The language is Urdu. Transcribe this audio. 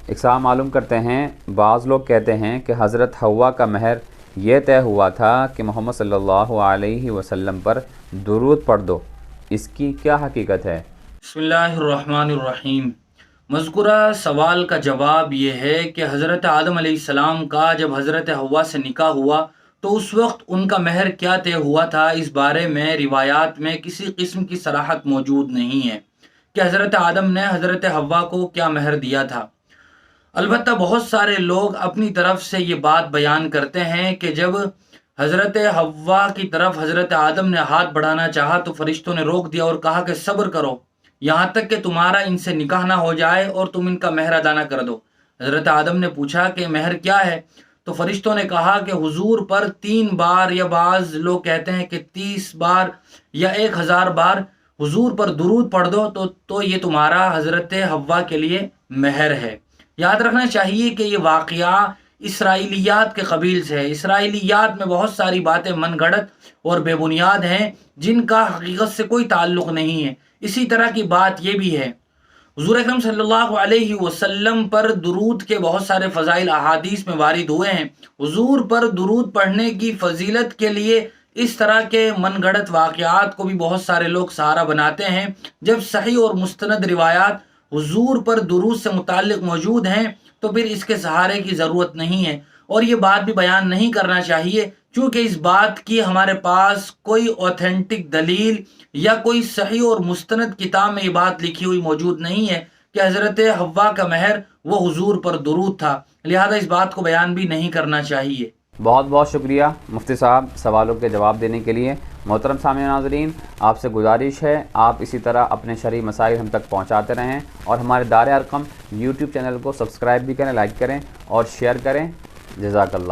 ایک صاحب معلوم کرتے ہیں، بعض لوگ کہتے ہیں کہ حضرت حوا کا مہر یہ طے ہوا تھا کہ محمد صلی اللہ علیہ وسلم پر درود پڑھ دو، اس کی کیا حقیقت ہے؟ بسم اللہ الرحمن الرحیم۔ مذکورہ سوال کا جواب یہ ہے کہ حضرت آدم علیہ السلام کا جب حضرت حوا سے نکاح ہوا تو اس وقت ان کا مہر کیا طے ہوا تھا، اس بارے میں روایات میں کسی قسم کی صراحت موجود نہیں ہے کہ حضرت آدم نے حضرت حوا کو کیا مہر دیا تھا۔ البتہ بہت سارے لوگ اپنی طرف سے یہ بات بیان کرتے ہیں کہ جب حضرت حوا کی طرف حضرت آدم نے ہاتھ بڑھانا چاہا تو فرشتوں نے روک دیا اور کہا کہ صبر کرو یہاں تک کہ تمہارا ان سے نکاح نہ ہو جائے اور تم ان کا مہر ادا نہ کر دو۔ حضرت آدم نے پوچھا کہ مہر کیا ہے؟ تو فرشتوں نے کہا کہ حضور پر 3 بار یا بعض لوگ کہتے ہیں کہ 30 بار یا 1000 بار حضور پر درود پڑھ دو تو یہ تمہارا حضرت حوا کے لیے مہر ہے۔ یاد رکھنا چاہیے کہ یہ واقعہ اسرائیلیات کے قبیل سے ہے۔ اسرائیلیات میں بہت ساری باتیں من گھڑت اور بے بنیاد ہیں جن کا حقیقت سے کوئی تعلق نہیں ہے۔ اسی طرح کی بات یہ بھی ہے، حضور اکرم صلی اللہ علیہ وسلم پر درود کے بہت سارے فضائل احادیث میں وارد ہوئے ہیں۔ حضور پر درود پڑھنے کی فضیلت کے لیے اس طرح کے من گھڑت واقعات کو بھی بہت سارے لوگ سہارا بناتے ہیں، جب صحیح اور مستند روایات حضور پر درود سے متعلق موجود ہیں تو پھر اس کے سہارے کی ضرورت نہیں ہے، اور یہ بات بھی بیان نہیں کرنا چاہیے چونکہ اس بات کی ہمارے پاس کوئی اوتھینٹک دلیل یا کوئی صحیح اور مستند کتاب میں یہ بات لکھی ہوئی موجود نہیں ہے کہ حضرت حوا کا مہر وہ حضور پر درود تھا، لہذا اس بات کو بیان بھی نہیں کرنا چاہیے۔ بہت بہت شکریہ مفتی صاحب سوالوں کے جواب دینے کے لیے۔ محترم سامعین ناظرین، آپ سے گزارش ہے آپ اسی طرح اپنے شرعی مسائل ہم تک پہنچاتے رہیں اور ہمارے دار ارقم یوٹیوب چینل کو سبسکرائب بھی کریں، لائک کریں اور شیئر کریں۔ جزاک اللہ۔